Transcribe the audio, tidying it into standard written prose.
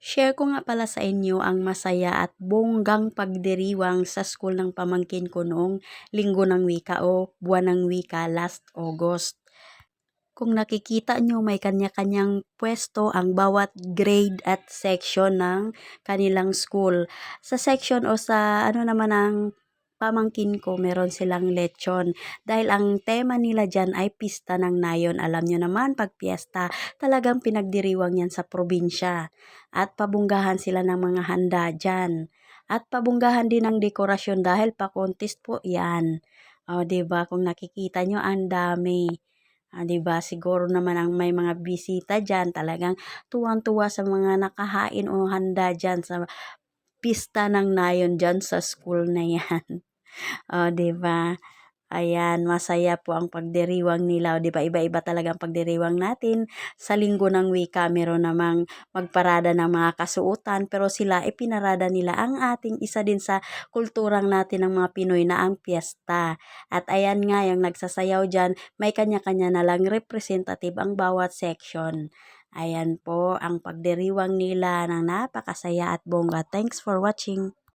Share ko nga pala sa inyo ang masaya at bonggang pagdiriwang sa school ng pamangkin ko noong Linggo ng Wika o Buwan ng Wika last August. Kung nakikita nyo, may kanya-kanyang pwesto ang bawat grade at section ng kanilang school. Sa section o sa ano naman ang pamangkin ko, meron silang lechon. Dahil ang tema nila dyan ay pista ng nayon. Alam nyo naman, pag piyesta, talagang pinagdiriwang yan sa probinsya. At pabunggahan sila ng mga handa dyan. At pabunggahan din ng dekorasyon dahil pa-contest po yan. O, diba? Kung nakikita nyo, ang dami. 'Di ba siguro naman ang may mga bisita diyan talagang tuwang-tuwa sa mga nakahain o handa diyan sa pista ng nayon diyan sa school na 'yan. Oh, 'di ba? Ayan, masaya po ang pagdiriwang nila, o 'di ba iba-iba talaga ang pagdiriwang natin. Sa Linggo ng Wika meron namang magparada ng mga kasuotan, pero sila ipinarada nila ang ating isa din sa kulturang natin ng mga Pinoy na ang piyesta. At ayan nga, yung nagsasayaw diyan, may kanya-kanya na lang representative ang bawat section. Ayan po ang pagdiriwang nila ng napakasaya at bongga. Thanks for watching.